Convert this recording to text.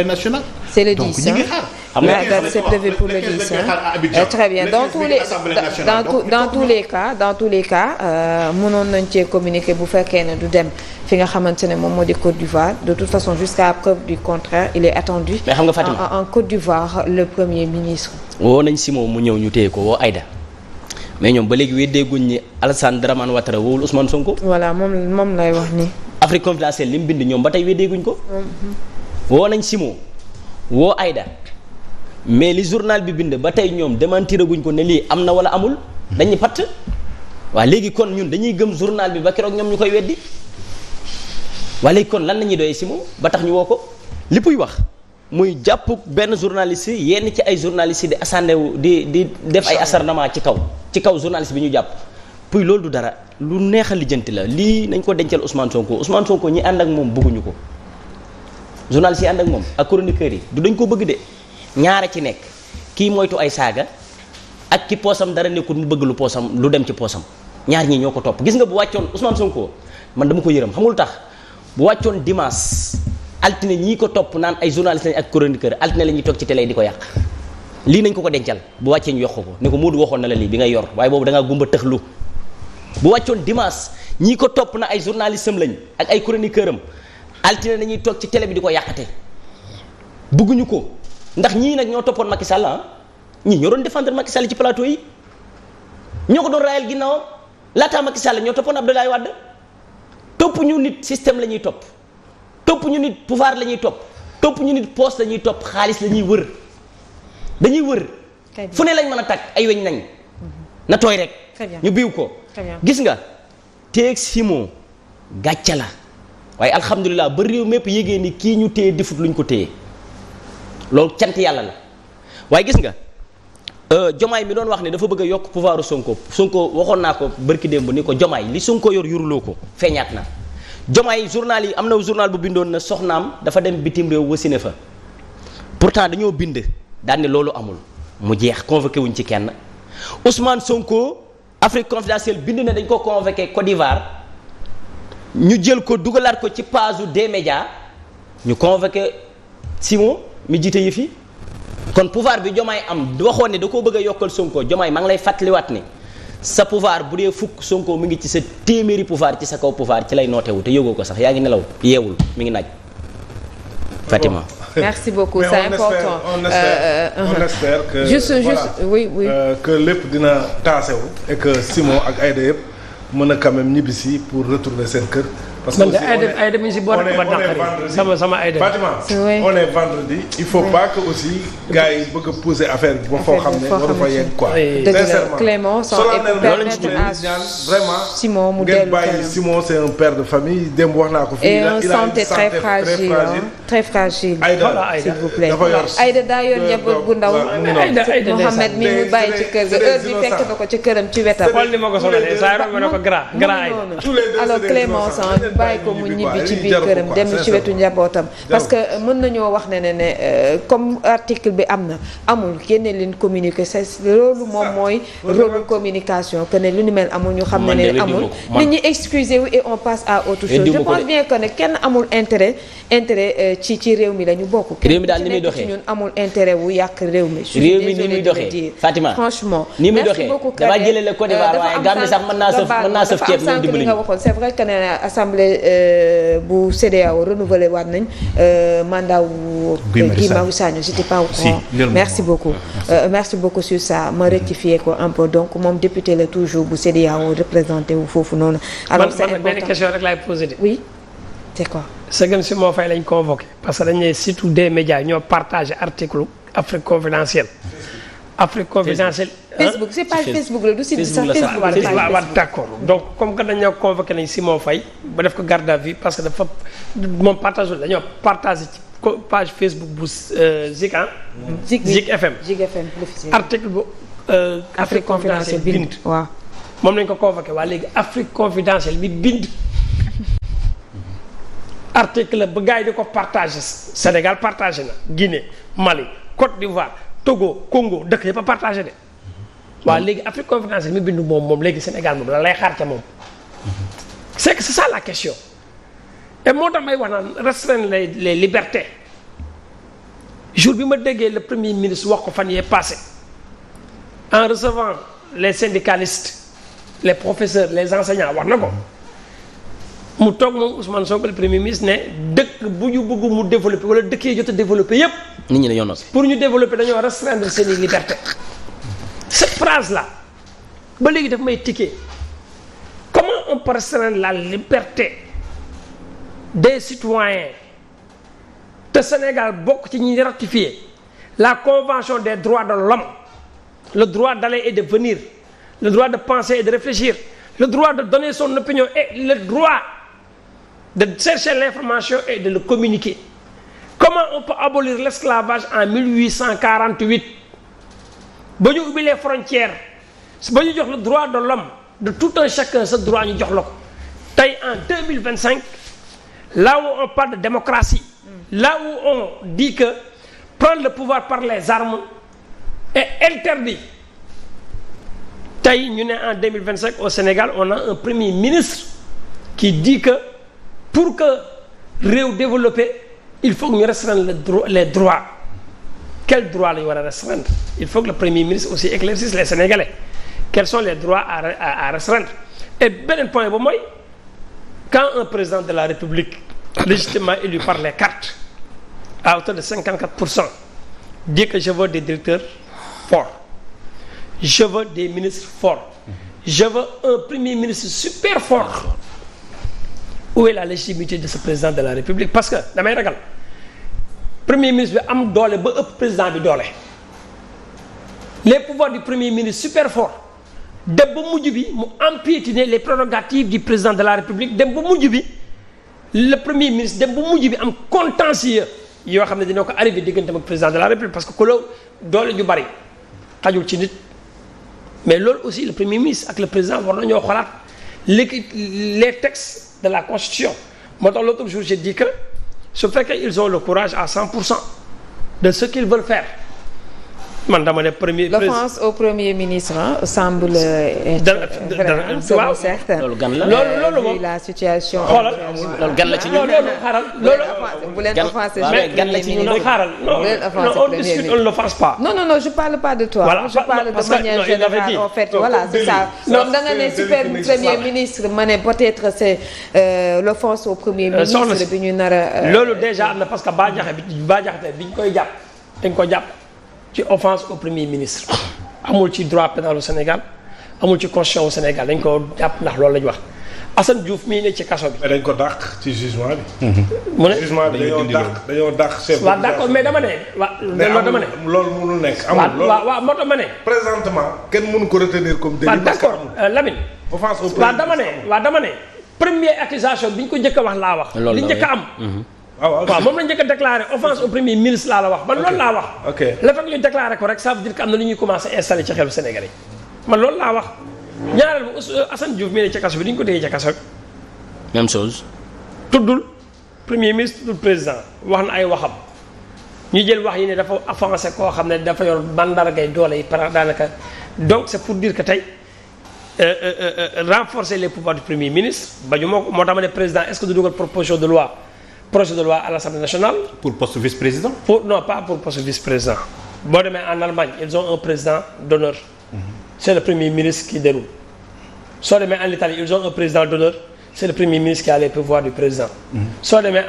nationale. C'est le 10. Donc ñi ngi xaar. La date c'est prévu pour le 10. Très bien dans tous les cas mënoon nañ cee communiquer bu fekkee ne du dem fi nga xamante ne moom moo di Côte d'Ivoire de toute façon jusqu'à preuve du contraire il est attendu. mais xam nga Fatima en Côte d'Ivoire le premier ministre. woo nañ Simon mu ñëw ñu téye ko woo Aïda mais ñoom ba léegi weddeeguñ ni Alassane Dramane Ouattara woowul Ousmane Sonko. voilà moom lay wax ni Afrique confidentielle li mu bind ñoom ba tey weddeeguñ ko. woo nañ Simon woo Aïda mais li journal bi bind ba tey ñoom démentiraguñ ko ne lii am na wala amul dañuy patt waa léegi kon ñun dañuy gëm journal bi ba keroog ñoom ñu koy weddi waa léegi kon lan la ñuy doyee Simon ba tax ñu woo ko li puy wax muy jàpp benn journaliste yenn ci ay journalistes yi di assandewu di def ay acharnement ci kaw journaliste bi ñu jàpp puy loolu du dara lu neex a lijjanti la lii nañ ko dencal Ousmane Sonko ñi ànd ak moom bëgguñu ko journalistes yi ànd ak moom ak chroniqueurs yi du dañ ko bëgg de ñaara ci nekk kii moytu ay saaga ak ki poosam dara nekkul mu bëgg lu dem ci poosam ñaar ñii ñoo ko topp gis nga bu wàccoon Ousmane Sonko man dama ko yërëm xamul tax bu wàccoon dimanche altine ñii ko topp naan ay journalistes lañ ak chroniqueurs altine la ñuy toog ci télé di ko yàq lii nañ ko dencal bu wàccee ñu yokk ko ne ko Modou waxoon na la lii bi ngay yor waaye boobu da ngaa gumba tëxlu bu wàccoon dimanche ñii ko topp na ay journalistes am lañ ak ay chroniqueurs am altine nañuy toog ci télé bi di ko yàqate bëgguñu ko ndax ñii nag ñoo toppoon Macky Sall ñii ñoo doon défendre Macky Sall ci plateau yi ñoo ko doon raayal ginnaawam laataa Macky Sall ñoo toppoon Abdoulaye Wade topp ñu nit système la ñuy topp ñu nit pouvoir la ñuy topp ñu nit poste la ñuy topp xaalis la ñuy wër dañuy wër fu ne lañ mën a tàkk ay weñ nañ na tooy rek ñu biiw ko gis nga teeg Simon gàcca la waaye alhamdulilah ba réew mépp yégée ni kii ñu téye defut luñ ko téye loolu cant yàlla la waaye gis nga jomaay mi doon wax ne dafa bëgg a yokk pouvoiru Sonko waxoon naa ko bërki démb ni ko jomaay li Sonko yor yuruloo ko feeñaat na jomaay journal yi am na journal bu bindoon na soxnaam dafa dem bitim réew wasine fa pourtant dañoo bind daan ne loolu amul mu jeex convoqué wuñ ci kenn Ousmane Sonko Afrique confidentielle bind na dañ ko convoqué Côte d'Ivoire ñu jël ko dugalaat ko ci page des médias ñu convoqué Simon mi jiite yi fi kon pouvoir bi jomaay am waxoon ne da koo bëgg a yokkal Sonko jomaay maa ngi lay fàttaliwaat ne sa pouvoir bu dee fukk Sonko mi ngi ci sa téeméeri pouvoir ci sa kaw pouvoir ci lay nootewu te yëgoo ko sax yaa ngi nelaw yeewul mi ngi naaj Fatima. Merci beaucoup c'est important. on espère que juste oui que lépp dina taasewu et que Simon ak Aïda yëpp mën a quand même ñibbisi pour retrouver seen kër. parce que aussi Aïda mi si boor ba naqari sama Aïda. Fatima on est vendredi. il faut pas que aussi gars yi bëgg a pousser affaire bi ba foo xam ne waru fa yegg quoi. sincèrement Clément sans vraiment Simon mu ngeen bàyyi Simon c'est un père de famille démb wax naa ko fii. et une santé très fragile. Aïda s'il vous plaît dafa yor Aïda daa yor njaboot bu ndaw. Mohamed mi mu bàyyi ci kër ga heure bi fekk na ko ci këram ci wetam. xool ni ma ko sonalee saa yoo xam ne ko grand Aïda. alors Clément bàyyi ko mu ñibbi ci biir këram dem ci wetu njabootam parce que mën nañoo wax ne comme article bi am na amul génne leen communiquer c'est loolu moom mooy rôle communication que ne lu ni mel amul ñu xam ne amul nit ñi excuser wu et on passe à autre chose je pense bien que ne kenn amul intérêt ci réew mi la ñu bokk réew mi daal ni muy doxee ci ñun amul intérêt wu yàq réew mi réew mi ni muy doxee Fatima franchement ni muy doxee dama jëlee la Côte d'Ivoire waaye Gambie sax mën naa sëf ceeb ñu dimbali nga waxoon c'est vrai que ne assemblée bu CEDEAO renouvelé waat nañ mandat wu Guy Marius Sagna j'étais pas au courant merci beaucoup sur ça ma rectifier ko un peu donc moom député la toujours bu CEDEAO représenté wu foofu noonu alors c'est important benn question rek laay posé de oui c'est quoi sëgëm si moo fay lañ convoqué parce que dañ ne surtout des médias ñoo partagé article Afrique confidentielle Facebook c'est pas Facebook la du site bi sax Facebook waaw d'accord donc comme que dañoo convoqué nañ Simon Faye ba def ko garde à vue parce que dafa moom partagé dañoo partagé ci page Facebook bu Zik FM article bu Afrique confidentielle bind waaw moom lañ ko convoqué waa léegi Afrique confidentielle bi bind article la ba gars yi di ko partagé Sénégal partagé na Guinée Mali Côte d'Ivoire Togo Congo dëkk yëpp a partagé de waaw léegi Afrique confidentielle mi bindu moom léegi Sénégal moom la lay xaar ca moom c'est que c'est ça la question et moo tax may wax naan restreindre les libertés jour bi ma déggee le premier ministre wax ko fan yee passé en recevant les syndicalistes les professeurs les enseignants wax na ko mu toog moom Ousmane Sonko le premier ministre ne dëkk bu ñu bëgg mu développer wala dëkk yi jot a développer yépp nit ñi dañoo noppi. pour ñu développer dañoo restreindre seeni liberté cette phrase là ba léegi daf may tiquer comment on peut restreindre la liberté des citoyens te Sénégal bokk ci ñi ratifier la convention des droits de l'homme le droit d'aller et de venir le droit de penser et de réfléchir le droit de donner son opinion et le droit de chercher l'information et de le communiquer. Comment on peut abolir l'esclavage en 1848 ba ñu ubbi les frontières ba ñu jox le droit de l'homme de tout un chacun ce droit ñu jox la ko tey en 2025 là où on parle de démocratie là où on dit que prendre le pouvoir par les armes est interdit tey ñu ne en 2025 au Sénégal on a un premier ministre qui dit que pour que réew développé il faut que ñu restreindre les droits quels droits la ñu war a restreindre il faut que le premier ministre aussi éclaircisse les Sénégalais quels sont les droits à restreindre et beneen point ba mooy quand un président de la République légitimement élu par les cartes à hauteur de 54% dit que je veux des directeurs forts je veux des ministres forts je veux un premier ministre super fort où est la légitimité de ce président de la République parce que damay ragal premier ministre bi am doole ba ëpp président bi doole les pouvoirs du premier ministre super fort dem ba mujj bi mu empiétiner les prérogatives du président de la République dem ba mujj bi le premier ministre dem ba mujj bi am contentieux yoo xam ne dina ko arrivé digganteem ak président de la République parce que ku la doole ju bari xajul ci nit mais loolu aussi le premier ministre ak le président war nañoo xoolaat les textes de la Constitution moo tax l'autre jour j'ai dit que su fekkee ils ont le courage à 100% de ce qu'ils veulent faire man dama ne premier. L'offense au premier ministre semble waaw certain. loolu gan la loolu moom la situation. xoolal loolu gan la ci ñun. loolu xaaral loolu. bu leen offensé gan la ci ñun nag xaaral non on discute on ne l'offense pas. non je parle pas de toi. Voilà, je parle de manière générale en fait voilà c'est ça. donc da nga ne super premier ministre ma ne peut-être c'est l'offense au premier ministre bi ñu nar a. loolu déjà am na parce que Bah Diakhaté bi ñu koy jàpp dañ ko jàpp. ci offense au premier ministre amul ci droit pénal au Sénégal amul ci constitution au Sénégal dañ ko jàpp ndax loolu la ñu wax Assane Diouf mii ne ci kaso bi. mais dañ ko dàq ci jugement bi. mu ne jugement bi dañoo dàq chef. waaw d'accord mais dama ne. loolu dama ne loolu mënul nekk. amul loolu waaw moo tax ma ne. présentement kenn mënu ko retenir comme délit. parce que d'accord Lamine. offense au premier ministre dama ne première accusation bi ñu ko njëkk a wax laa wax. li njëkk a am. waaw moom la njëkk a déclaré offense au premier ministre laa la wax man loolu laa wax. ok la fekk ñu déclaré ko rek ça veut dire que am na lu ñuy commencé installé ci xelu Sénégalais man loolu laa wax ñaareel ba Assane Diouf mii ne ca kaso bi di ñu ko déggee ca kaso bi. même chose. tuddul premier ministre tuddul président wax na ay waxam ñu jël wax yi ne dafa avancé koo xam ne dafa yor mandargay doole yi par daanaka donc c'est pour dire que tey renforcer les pouvoirs du premier ministre ba ñu moo tax ma ne président est-ce que du dugal projet de loi à l'Assemblée nationale. pour poste vice-président. Non pas pour poste vice-président. boo demee en Allemagne ils ont un président d'honneur. C'est le premier ministre qui déroule. soo demee en Italie ils ont un président d'honneur. C'est le premier ministre qui a les pouvoirs du président. soo demee